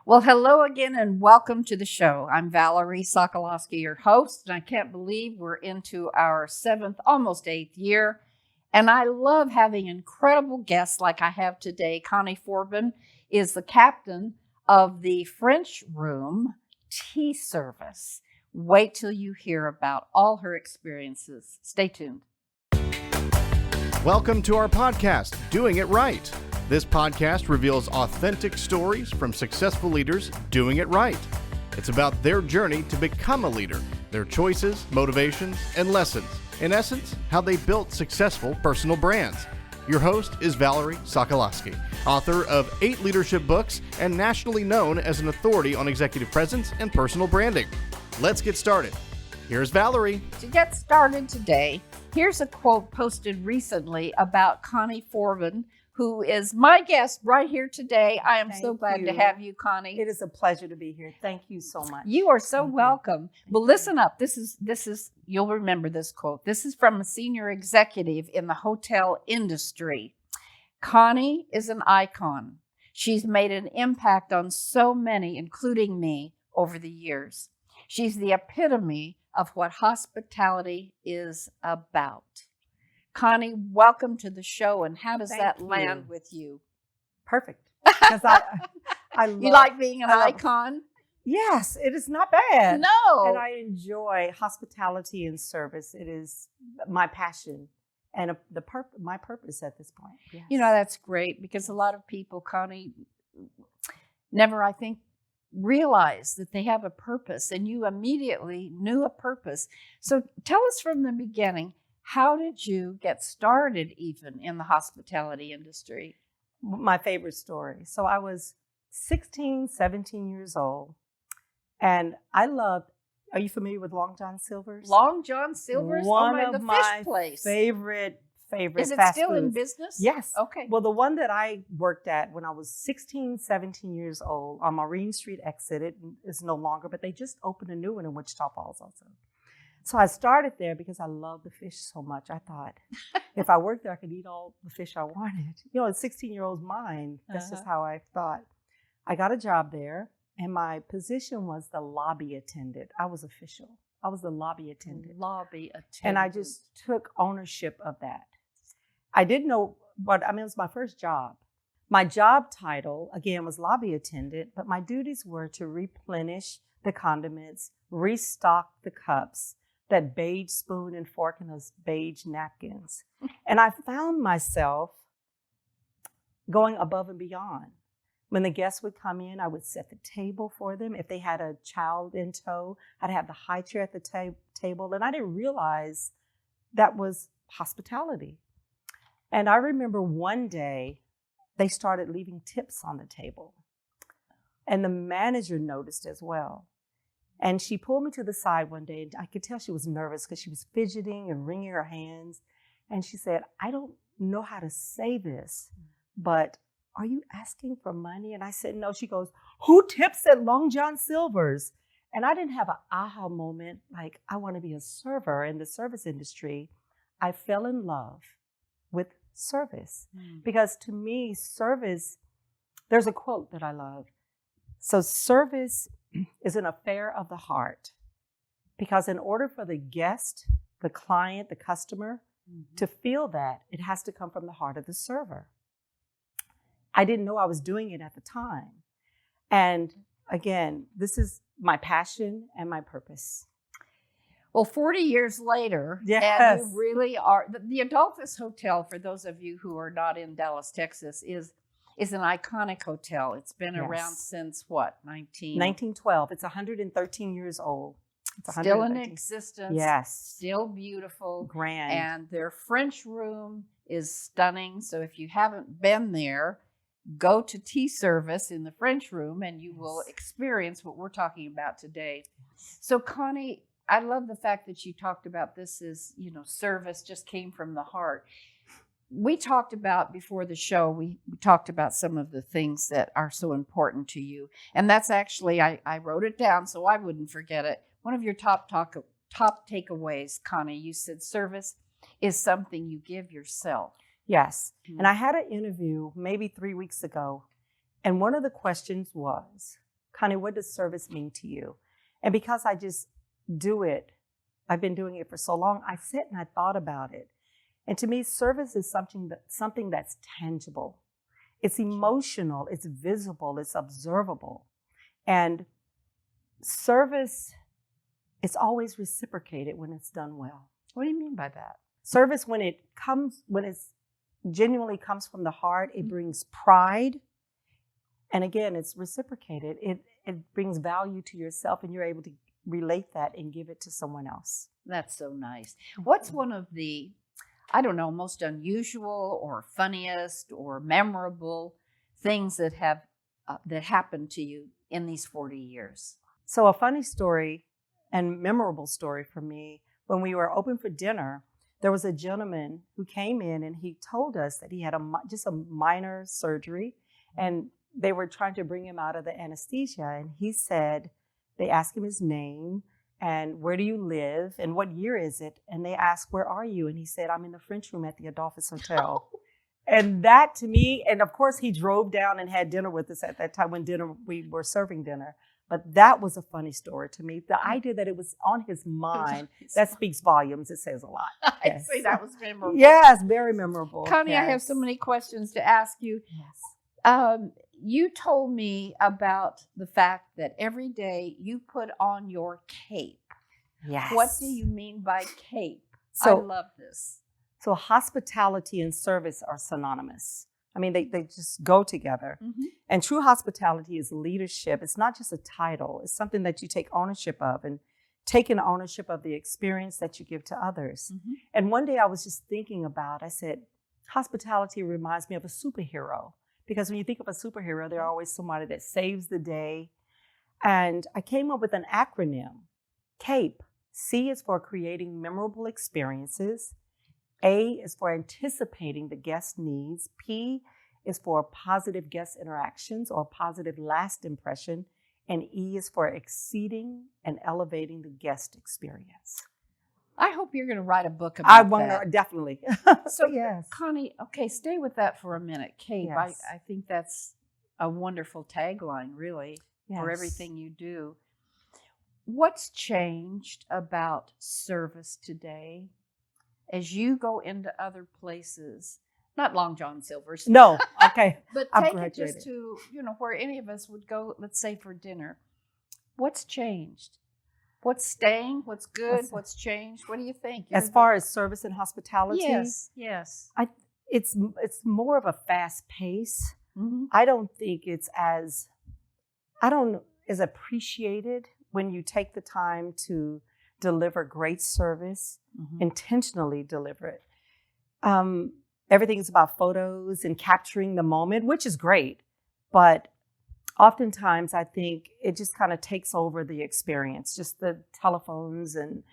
Well, hello again and welcome to the show. I'm Valerie Sokolosky, your host, and I can't believe we're into our 7th, almost 8th year. And I love having incredible guests like I have today. Connie Forbin is the captain of the French Room tea service. Wait till you hear about all her experiences. Stay tuned. Welcome to our podcast, Doing It Right. This podcast reveals authentic stories from successful leaders doing it right. It's about their journey to become a leader, their choices, motivations, and lessons. In essence, how they built successful personal brands. Your host is Valerie Sokolosky, author of 8 leadership books and nationally known as an authority on executive presence and personal branding. Let's get started. Here's Valerie. To get started today, here's a quote posted recently about Connie Forbin, who is my guest right here today. I am so glad to have you, Connie. It is a pleasure to be here. Thank you so much. You are so welcome. Well, listen up. This is you'll remember this quote. This is from a senior executive in the hotel industry. Connie is an icon. She's made an impact on so many, including me, over the years. She's the epitome of what hospitality is about. Connie, welcome to the show. And how does that land with you? Perfect. Because I love, you like being an icon? Yes, it is not bad. No. And I enjoy hospitality and service. It is my passion and my purpose at this point. Yes. You know, that's great because a lot of people, Connie, never, I think, realize that they have a purpose, and you immediately knew a purpose. So tell us from the beginning, how did you get started even in the hospitality industry? My favorite story. So I was 16, 17 years old, and I loved, are you familiar with Long John Silver's? Long John Silver's? One the of my fish place. favorite Is it fast still in foods. business? Yes. Okay. Well, the one that I worked at when I was 16, 17 years old on Marine Street exit, it is no longer, but they just opened a new one in Wichita Falls also. So I started there because I love the fish so much. I thought if I worked there, I could eat all the fish I wanted. You know, a 16-year-old's mind, that's just how I thought. I got a job there, and my position was the lobby attendant. I was official. I was the lobby attendant. Lobby attendant. And I just took ownership of that. I didn't know it was my first job. My job title, again, was lobby attendant, but my duties were to replenish the condiments, restock the cups, that beige spoon and fork and those beige napkins. And I found myself going above and beyond. When the guests would come in, I would set the table for them. If they had a child in tow, I'd have the high chair at the table. And I didn't realize that was hospitality. And I remember one day they started leaving tips on the table. And the manager noticed as well. And she pulled me to the side one day, and I could tell she was nervous because she was fidgeting and wringing her hands. And she said, I don't know how to say this, but are you asking for money? And I said, no. She goes, who tips at Long John Silver's? And I didn't have an aha moment like I want to be a server in the service industry. I fell in love with service because to me, service, there's a quote that I love. So service is an affair of the heart, because in order for the guest, the client, the customer to feel that, it has to come from the heart of the server. I didn't know I was doing it at the time. And again, this is my passion and my purpose. Well, 40 years later, yes. And you really are. The Adolphus Hotel, for those of you who are not in Dallas, Texas, is an iconic hotel. It's been around since what, 1912. It's 113 years old. It's still in existence. Yes. Still beautiful. Grand. And their French room is stunning. So if you haven't been there, go to tea service in the French room and you will experience what we're talking about today. So Connie, I love the fact that you talked about this is, service just came from the heart. We talked about before the show, we talked about some of the things that are so important to you. And that's actually, I wrote it down so I wouldn't forget it. One of your top takeaways, Connie, you said service is something you give yourself. Yes. Mm-hmm. And I had an interview maybe 3 weeks ago. And one of the questions was, Connie, what does service mean to you? And because I just do it, I've been doing it for so long, I sat and I thought about it. And to me, service is something that's tangible. It's emotional, it's visible, it's observable. And service is always reciprocated when it's done well. What do you mean by that? Service, when it genuinely comes from the heart, it brings pride. And again, it's reciprocated. It brings value to yourself, and you're able to relate that and give it to someone else. That's so nice. What's one of the, I don't know, most unusual or funniest or memorable things that have that happened to you in these 40 years? So a funny story and memorable story for me, when we were open for dinner, there was a gentleman who came in and he told us that he had just a minor surgery, and they were trying to bring him out of the anesthesia. And he said, they asked him his name and where do you live and what year is it? And they asked, where are you? And he said, I'm in the French Room at the Adolphus Hotel. And that to me, and of course he drove down and had dinner with us at that time when we were serving dinner. But that was a funny story to me. The idea that it was on his mind, that speaks volumes. It says a lot. I'd say that was memorable. Yes, very memorable. Connie, yes. I have so many questions to ask you. Yes. You told me about the fact that every day you put on your cape. Yes. What do you mean by cape? So, I love this. So hospitality and service are synonymous. I mean, they just go together. Mm-hmm. And true hospitality is leadership. It's not just a title. It's something that you take ownership of and taking ownership of the experience that you give to others. Mm-hmm. And one day I was just thinking about, I said, hospitality reminds me of a superhero. Because when you think of a superhero, they're always somebody that saves the day. And I came up with an acronym, CAPE. C is for creating memorable experiences. A is for anticipating the guest needs. P is for positive guest interactions or positive last impression. And E is for exceeding and elevating the guest experience. I hope you're going to write a book about I want that. to, definitely. So, yes. Connie, okay, stay with that for a minute. Cape, Yes. I think that's a wonderful tagline, really, for Yes. everything you do. What's changed about service today as you go into other places? Not Long John Silver's. No, okay. But I've take it graduated. just to, where any of us would go, let's say for dinner. What's changed? What's staying? What's good? What's changed? What do you think? As far as service and hospitality, yes. it's more of a fast pace. Mm-hmm. I don't think it's as appreciated when you take the time to deliver great service, Mm-hmm. intentionally deliver it. Everything is about photos and capturing the moment, which is great, but oftentimes I think it just kind of takes over the experience, just the telephones and,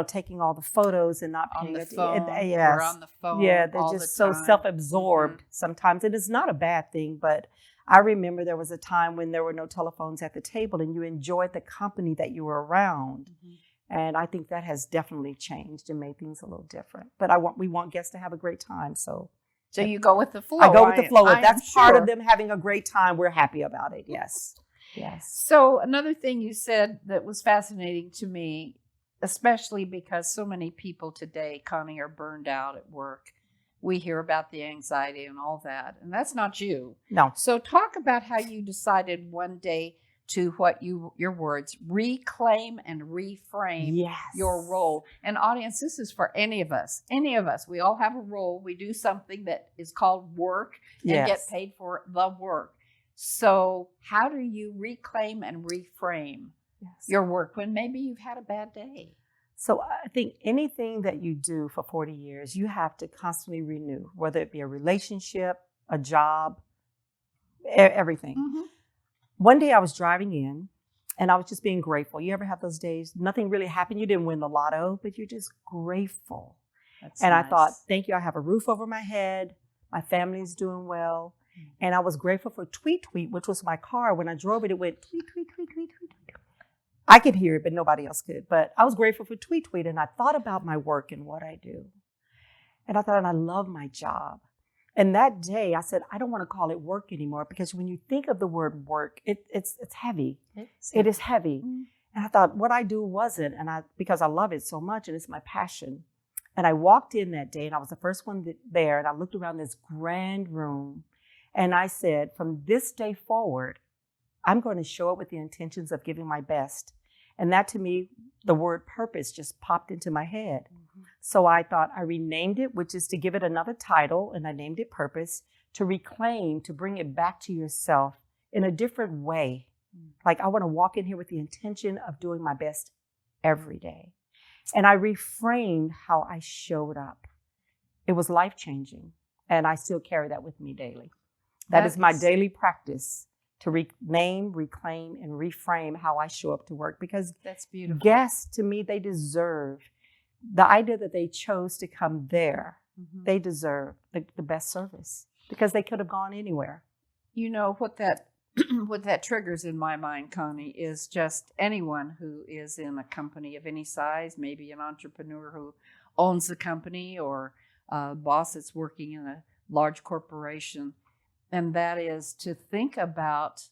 taking all the photos and not paying on the attention. phone. Yes. We're on the phone. Yeah, they're all just the so time. self-absorbed sometimes. And it's not a bad thing, but I remember there was a time when there were no telephones at the table and you enjoyed the company that you were around. Mm-hmm. And I think that has definitely changed and made things a little different. But we want guests to have a great time, so you go with the flow. I go with the flow. If that's part sure. of them having a great time, we're happy about it. Yes. Yes. So another thing you said that was fascinating to me, especially because so many people today, Connie, are burned out at work. We hear about the anxiety and all that, and that's not you. No. So talk about how you decided one day to your words, reclaim and reframe your role. And audience, this is for any of us. Any of us. We all have a role. We do something that is called work and get paid for the work. So how do you reclaim and reframe your work when maybe you've had a bad day? So I think anything that you do for 40 years, you have to constantly renew, whether it be a relationship, a job, everything. Mm-hmm. One day I was driving in and I was just being grateful. You ever have those days? Nothing really happened. You didn't win the lotto, but you're just grateful. That's and nice. I thought, thank you. I have a roof over my head. My family's doing well. Mm-hmm. And I was grateful for Tweet Tweet, which was my car. When I drove it, it went tweet, tweet, tweet, tweet, tweet, tweet. I could hear it, but nobody else could. But I was grateful for Tweet Tweet. And I thought about my work and what I do. And I thought, and I love my job. And that day I said, I don't want to call it work anymore, because when you think of the word work, it's heavy. It is heavy. Mm. And I thought what I do wasn't, because I love it so much and it's my passion. And I walked in that day and I was the first one there, and I looked around this grand room and I said, from this day forward, I'm going to show up with the intentions of giving my best. And that, to me, the word purpose just popped into my head. Mm-hmm. So I thought I renamed it, which is to give it another title, and I named it Purpose, to reclaim, to bring it back to yourself in a different way. Like, I want to walk in here with the intention of doing my best every day. And I reframed how I showed up. It was life-changing, and I still carry that with me daily. That is my daily practice, to rename, reclaim, and reframe how I show up to work. Because that's beautiful. Guests, to me, they deserve the idea that they chose to come there. Mm-hmm. They deserve the best service, because they could have gone anywhere. You know what that what that triggers in my mind, Connie, is just anyone who is in a company of any size, maybe an entrepreneur who owns the company, or a boss that's working in a large corporation. And that is to think about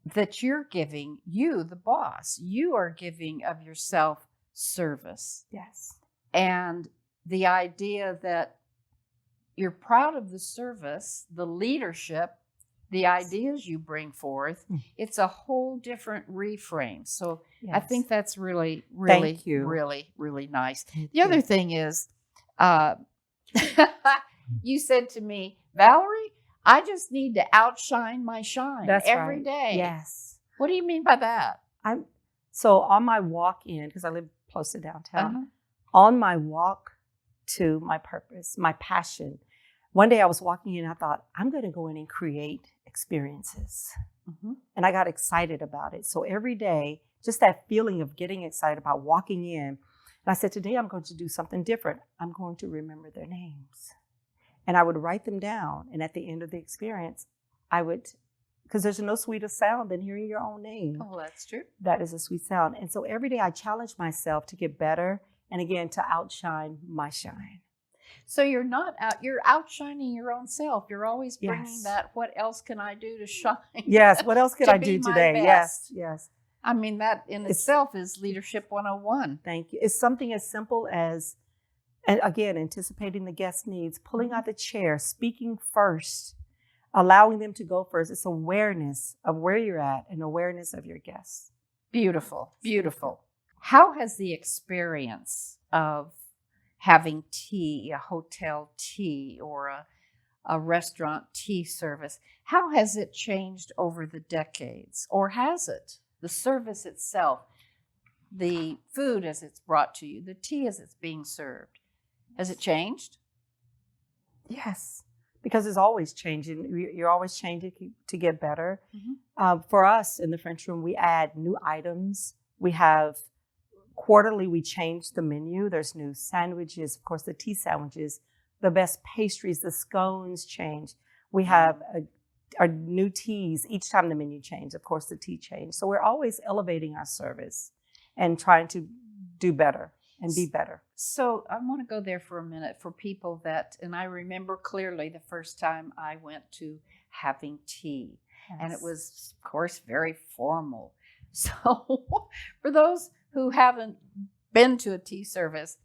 that you're giving, you, the boss, you are giving of yourself service. Yes. And the idea that you're proud of the service, the leadership, the ideas you bring forth, it's a whole different reframe. So Yes. I think that's really, Thank you. really, really nice. Thank The other you. thing is, you said to me, Valerie, I just need to outshine my shine every right. day. Yes. What do you mean by that? So on my walk in, because I live close to downtown, Uh-huh. on my walk to my purpose, my passion, one day I was walking in and I thought, I'm going to go in and create experiences. Mm-hmm. And I got excited about it. So every day, just that feeling of getting excited about walking in. And I said, today I'm going to do something different. I'm going to remember their names. And I would write them down. And at the end of the experience, I would, because there's no sweeter sound than hearing your own name. Oh, that's true. That is a sweet sound. And so every day I challenge myself to get better, and again, to outshine my shine. So you're not out, you're outshining your own self. You're always bringing Yes. that, what else can I do to shine? Yes. What else could To I be do my today? best. Yes. Yes. I mean, that in itself is Leadership 101. Thank you. It's something as simple as, and again, anticipating the guest needs, pulling out the chair, speaking first, allowing them to go first. It's awareness of where you're at and awareness of your guests. Beautiful, beautiful. How has the experience of having tea, a hotel tea or a restaurant tea service, how has it changed over the decades? Or has it? The service itself, the food as it's brought to you, the tea as it's being served, has it changed? Yes, because it's always changing. You're always changing to get better. Mm-hmm. For us in the French Room, we add new items. We have quarterly, we change the menu. There's new sandwiches, of course, the tea sandwiches, the best pastries, the scones change. We have our new teas. Each time the menu changes, of course, the tea change. So we're always elevating our service and trying to do better and be better. So I want to go there for a minute for people that, and I remember clearly the first time I went to having tea. Yes. And it was, of course, very formal. So for those who haven't been to a tea service,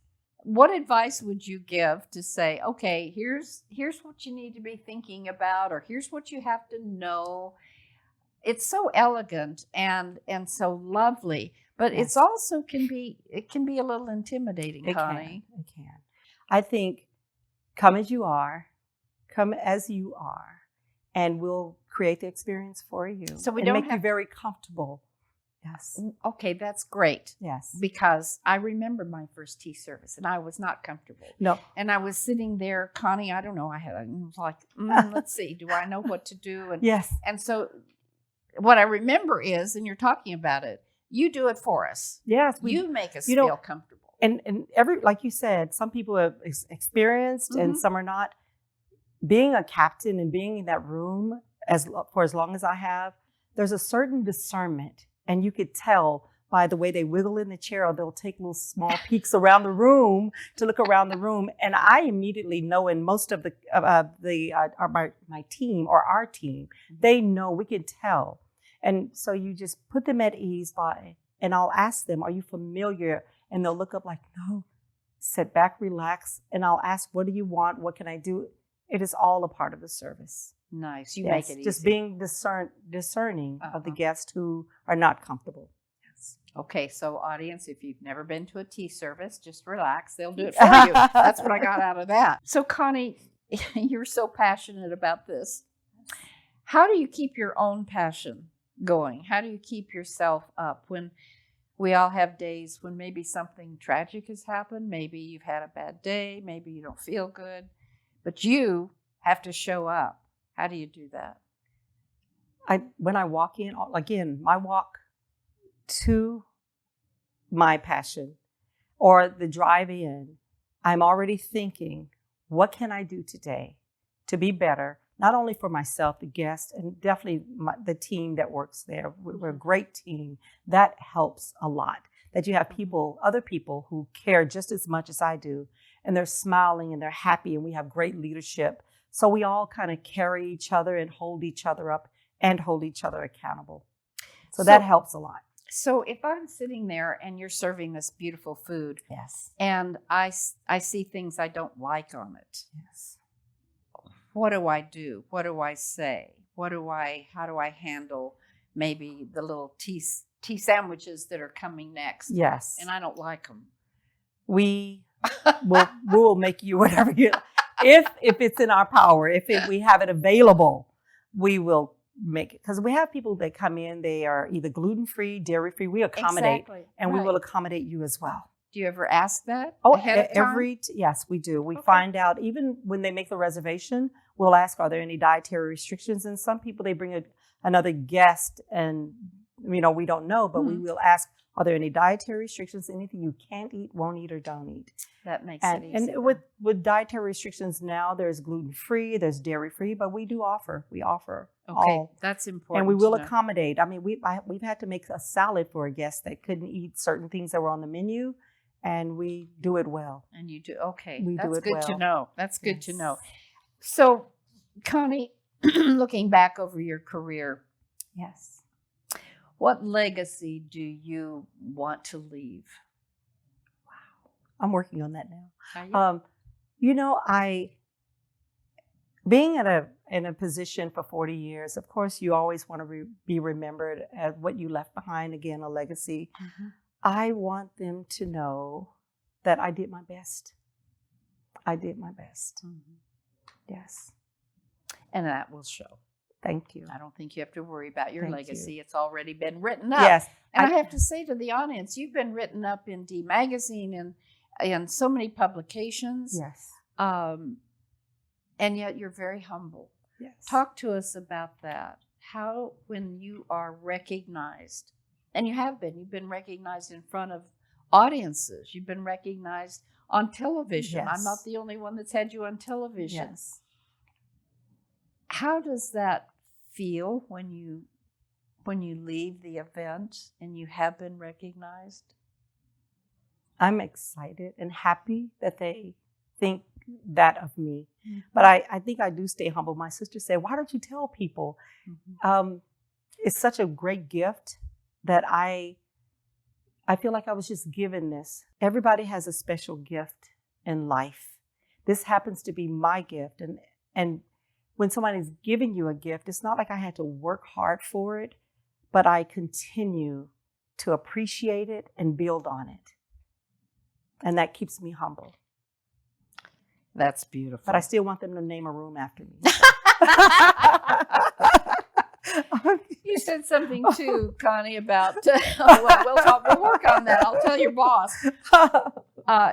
what advice would you give to say, okay, here's what you need to be thinking about, or here's what you have to know? It's so elegant and so lovely, but Yes. it's also can be a little intimidating, Connie. It can. I think come as you are, and we'll create the experience for you. So we and don't make you have- very comfortable. Yes. Okay, that's great. Yes. Because I remember my first tea service and I was not comfortable. No. And I was sitting there, Connie, I don't know, I was like, let's see, do I know what to do? And Yes. And so what I remember is, and you're talking about it, you do it for us. Yes. You make us you know, feel comfortable. And every, like you said, some people have experienced and some are not. Being a captain and being in that room for as long as I have, there's a certain discernment, and you could tell by the way they wiggle in the chair, or they'll take little small peeks around the room to look around the room. And I immediately know, in most of my team or our team, they know, we can tell. And so you just put them at ease and I'll ask them, are you familiar? And they'll look up like, no, sit back, relax. And I'll ask, what do you want? What can I do? It is all a part of the service. Nice. You Yes, make it easy. just being discerning of the guests who are not comfortable. Okay, so audience, if you've never been to a tea service, just relax. They'll do it for you. That's what I got out of that. So Connie, you're so passionate about this. How do you keep your own passion going? How do you keep yourself up when we all have days when maybe something tragic has happened? Maybe you've had a bad day. Maybe you don't feel good. But you have to show up. How do you do that? When I walk in, again, my walk to my passion or the drive in, I'm already thinking, what can I do today to be better, not only for myself, the guest, and definitely the team that works there. We're a great team. That helps a lot, that you have other people who care just as much as I do, and they're smiling and they're happy, and we have great leadership. So we all kind of carry each other and hold each other up and hold each other accountable. So that helps a lot. So if I'm sitting there and you're serving this beautiful food, Yes. and I see things I don't like on it, Yes. what do I do? What do I say? How do I handle maybe the little tea sandwiches that are coming next? Yes. And I don't like them. We will make you whatever you, if it's in our power, we have it available, we will make it. Because we have people that come in, they are either gluten-free, dairy-free. We accommodate, and we will accommodate you as well. Do you ever ask that? Oh, ahead of time? Yes, we do. We find out, even when they make the reservation, we'll ask, are there any dietary restrictions? And some people, they bring another guest, and we don't know, but we will ask, are there any dietary restrictions? Anything you can't eat, won't eat, or don't eat? That makes it easy. And with dietary restrictions now, there's gluten-free, there's dairy-free, but we offer all. That's important. And we will accommodate. I mean, we've had to make a salad for a guest that couldn't eat certain things that were on the menu, and we do it well. And you do, okay. We That's do it good well. to know. That's good to know. So, Connie, looking back over your career, Yes. what legacy do you want to leave? I'm working on that now. Are you? Being in a position for 40 years, of course, you always want to be remembered as what you left behind, again, a legacy. Mm-hmm. I want them to know that I did my best. I did my best. Mm-hmm. Yes. And that will show. Thank you. I don't think you have to worry about your Thank legacy. you. It's already been written up. Yes. And I have to say to the audience, you've been written up in D Magazine and in so many publications. Yes. And yet you're very humble. Yes. Talk to us about that. How, when you are recognized, and you've been recognized in front of audiences, you've been recognized on television. Yes. I'm not the only one that's had you on television. Yes. How does that feel when you leave the event and you have been recognized? I'm excited and happy that they think that of me. Mm-hmm. But I think I do stay humble. My sister said, why don't you tell people? Mm-hmm. It's such a great gift that I feel like I was just given this. Everybody has a special gift in life. This happens to be my gift. And when somebody's giving you a gift, it's not like I had to work hard for it, but I continue to appreciate it and build on it. And that keeps me humble. That's beautiful. But I still want them to name a room after me. You said something too, Connie, about, we'll work on that. I'll tell your boss.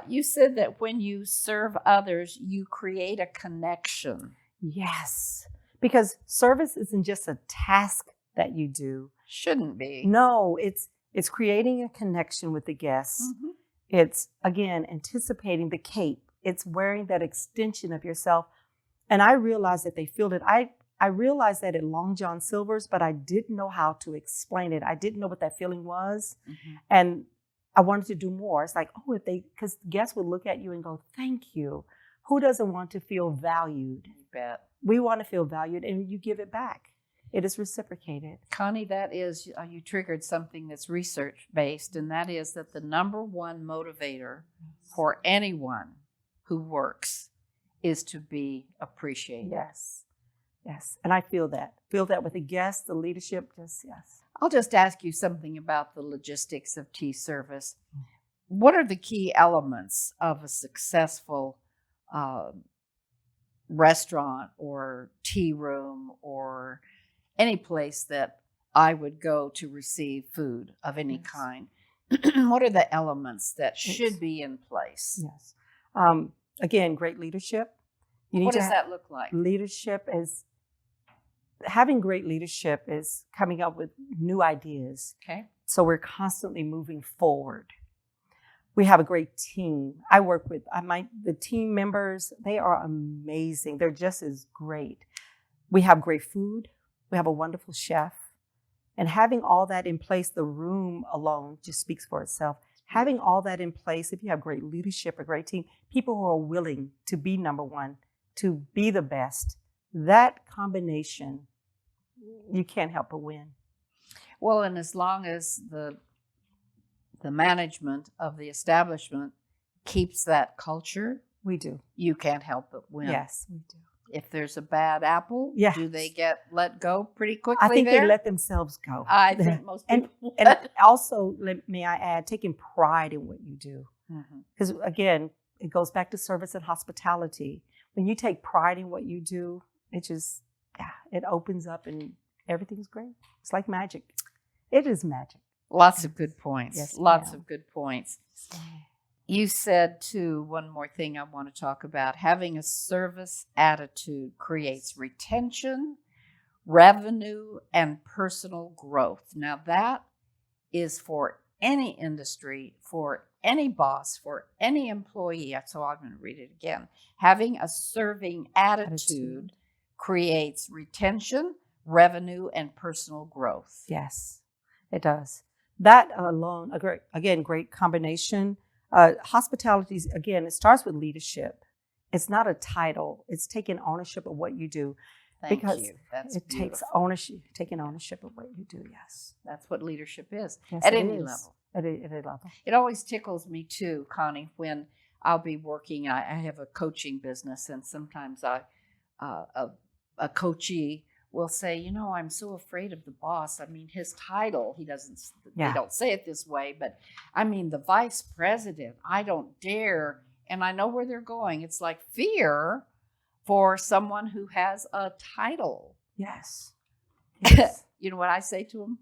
You said that when you serve others, you create a connection. Yes. Because service isn't just a task that you do. Shouldn't be. No, it's creating a connection with the guests. Mm-hmm. It's, again, anticipating the C.A.P.E. It's wearing that extension of yourself. And I realize that they feel it. I realized that at Long John Silver's, but I didn't know how to explain it. I didn't know what that feeling was. And I wanted to do more. It's like, oh, because guests would look at you and go, thank you. Who doesn't want to feel valued? You bet. We want to feel valued, and you give it back. It is reciprocated. Connie, that is, you triggered something that's research-based, and that is that the number one motivator for anyone who works is to be appreciated. Yes. Yes. And I feel that. Feel that with the guests, the leadership, just yes. I'll just ask you something about the logistics of tea service. What are the key elements of a successful restaurant or tea room or any place that I would go to receive food of any kind? What are the elements that should be in place? Yes. Again, great leadership. What does that look like? Having great leadership is coming up with new ideas. Okay. So we're constantly moving forward. We have a great team. I work with the team members. They are amazing. They're just as great. We have great food. We have a wonderful chef. And having all that in place, the room alone just speaks for itself. Having all that in place, if you have great leadership, a great team, people who are willing to be number one, to be the best, that combination, you can't help but win. Well, and as long as the management of the establishment keeps that culture, We do. you can't help but win. Yes, we do. If there's a bad apple, Yes. do they get let go pretty quickly? I think there? they let themselves go. I think most people And would. also, may I add, taking pride in what you do. Mhm. Because again, it goes back to service and hospitality. When you take pride in what you do, it opens up and everything's great. It's like magic. It is magic. Lots of good points. Yes, Lots ma'am. of good points. You said, too, one more thing I want to talk about. Having a service attitude creates retention, revenue, and personal growth. Now, that is for any industry, for any boss, for any employee. So I'm going to read it again. Having a serving attitude creates retention, revenue, and personal growth. Yes, it does. That alone, great combination. Hospitality, again, it starts with leadership. It's not a title. It's taking ownership of what you do. Thank because you. That's it beautiful. takes ownership, taking ownership of what you do. Yes. That's what leadership is Yes, at it any is. level. At any level. It always tickles me too, Connie, when I'll be working. I have a coaching business, and sometimes a coachee will say, I'm so afraid of the boss. I mean, his title, they don't say it this way, but I mean, the vice president, I don't dare. And I know where they're going. It's like fear for someone who has a title. Yes. You know what I say to them?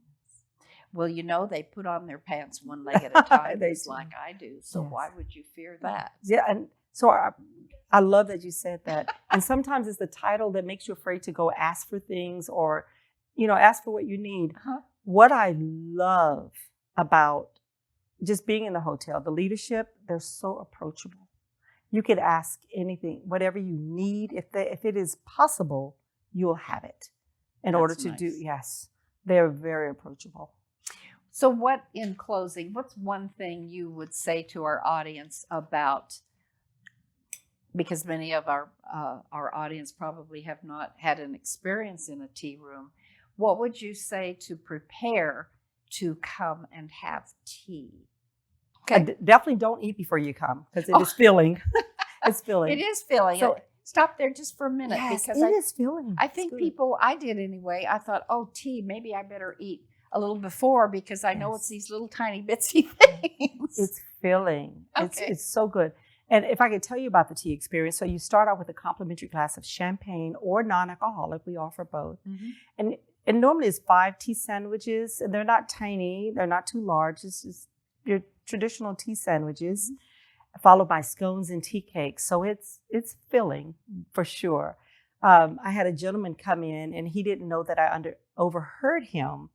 Well, they put on their pants one leg at a time, just like I do. So Yes. why would you fear that? Yeah, and so I love that you said that. And sometimes it's the title that makes you afraid to go ask for things or, ask for what you need. Uh-huh. What I love about just being in the hotel, the leadership, they're so approachable. You could ask anything, whatever you need. If it is possible, you'll have it in order to do. Yes, they're very approachable. So in closing, what's one thing you would say to our audience about, because many of our audience probably have not had an experience in a tea room, what would you say to prepare to come and have tea? Okay. Definitely don't eat before you come because it is filling. It's filling. It is filling. So- Stop there just for a minute. Yes, because it is filling. I It's think good. I did anyway. I thought, tea, maybe I better eat a little before because I know it's these little tiny bitsy things. It's filling. Okay. It's so good. And if I could tell you about the tea experience, so you start out with a complimentary glass of champagne or non-alcoholic. We offer both. Mm-hmm. And normally it's 5 tea sandwiches, and they're not tiny. They're not too large. It's just your traditional tea sandwiches, followed by scones and tea cakes. So it's filling for sure. I had a gentleman come in, and he didn't know that I overheard him.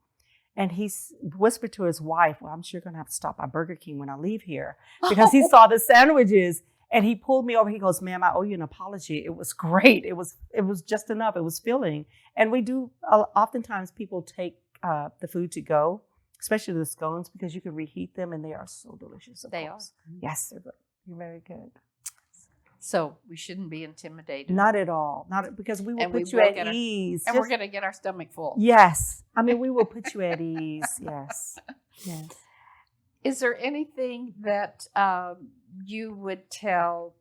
And he whispered to his wife, well, I'm sure going to have to stop by Burger King when I leave here, because he saw the sandwiches. And he pulled me over. He goes, "Ma'am, I owe you an apology. It was great. It was just enough. It was filling." And we do, oftentimes people take the food to go, especially the scones, because you can reheat them and they are so delicious. They are. Yes, they're good. You're very good. So we shouldn't be intimidated. Not at all. Not because we will And we put you will at get our- ease. And we're going to get our stomach full. Yes. I mean, we will put you at ease. Yes. Yes. Is there anything that you would tell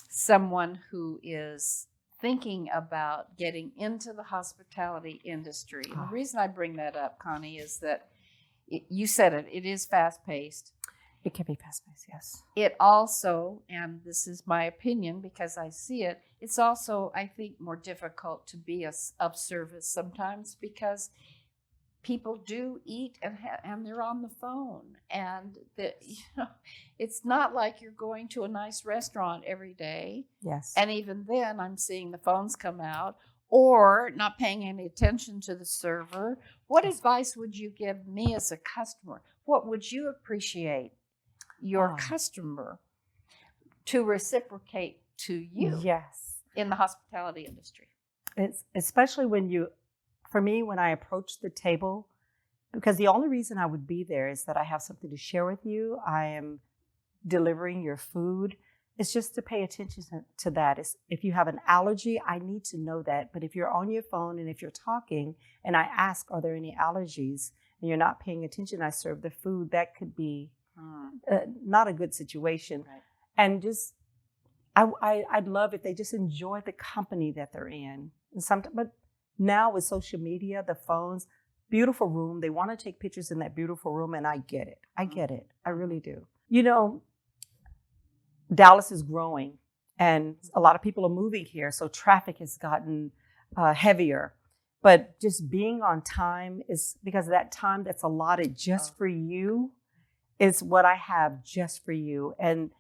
someone who is thinking about getting into the hospitality industry? And the reason I bring that up, Connie, is that you said it is fast-paced. It can be fast-paced, yes. It also, and this is my opinion because I see it, it's also, I think, more difficult to be of service sometimes because people do eat and they're on the phone. And it's not like you're going to a nice restaurant every day. Yes. And even then, I'm seeing the phones come out or not paying any attention to the server. What advice would you give me as a customer? What would you appreciate your customer to reciprocate to you? Yes. In the hospitality industry? It's especially for me, when I approach the table, because the only reason I would be there is that I have something to share with you. I am delivering your food. It's just to pay attention to that. If you have an allergy, I need to know that. But if you're on your phone and if you're talking and I ask, are there any allergies, and you're not paying attention, I serve the food, that could be not a good situation. Right. And just, I'd love if they just enjoy the company that they're in. But now with social media, the phones, beautiful room, they want to take pictures in that beautiful room, and I get it. I get it. I really do. You know, Dallas is growing, and a lot of people are moving here, so traffic has gotten heavier. But just being on time is because that time that's allotted just for you is what I have just for you. And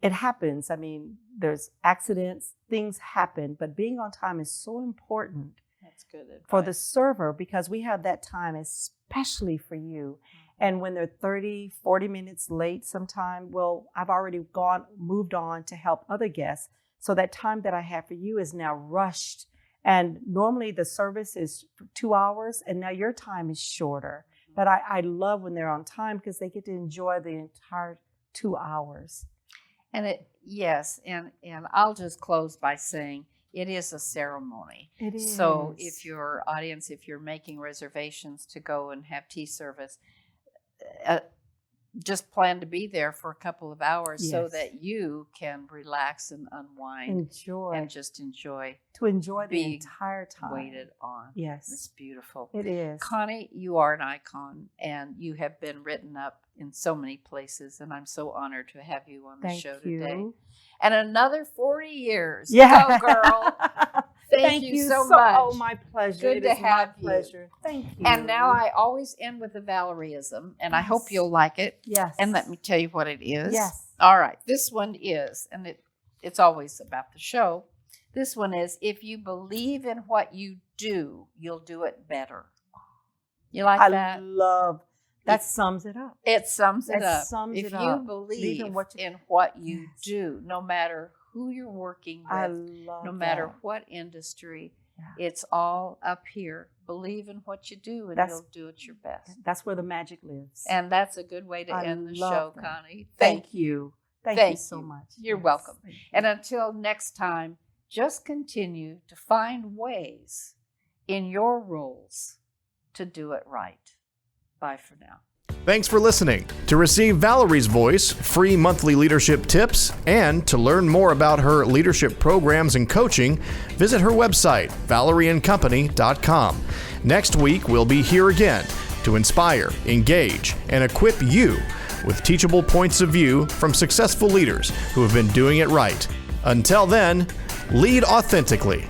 it happens. I mean, there's accidents, things happen, but being on time is so important. That's good advice. For the server, because we have that time especially for you. And when they're 30, 40 minutes late sometime, well, I've already moved on to help other guests. So that time that I have for you is now rushed. And normally the service is 2 hours, and now your time is shorter. But I love when they're on time because they get to enjoy the entire 2 hours. And yes, and I'll just close by saying it is a ceremony. It is. So if your audience, if you're making reservations to go and have tea service, just plan to be there for a couple of hours so that you can relax and unwind. And just enjoy. To enjoy the entire time. Waited on. Yes. It's beautiful. It is. Connie, you are an icon, and you have been written up in so many places, and I'm so honored to have you on the show today. And another 40 years. Yeah. Go, girl. Thank you so much. Oh, my pleasure. Good to have you. Pleasure. Thank you. And now I always end with a Valerieism, and I hope you'll like it. Yes. And let me tell you what it is. Yes. All right. This one is, and it's always about the show. This one is, if you believe in what you do, you'll do it better. You like that? I love that. Sums it up. It sums it up. If you believe in what you do, no matter who you're working with, no matter what industry, it's all up here. Believe in what you do, and you'll do it your best. That's where the magic lives. And that's a good way to end the show, Connie. Thank you. Thank you so much. You're welcome. And until next time, just continue to find ways in your roles to do it right. Bye for now. Thanks for listening. To receive Valerie's voice, free monthly leadership tips, and to learn more about her leadership programs and coaching, visit her website, valerieandcompany.com. Next week, we'll be here again to inspire, engage, and equip you with teachable points of view from successful leaders who have been doing it right. Until then, lead authentically.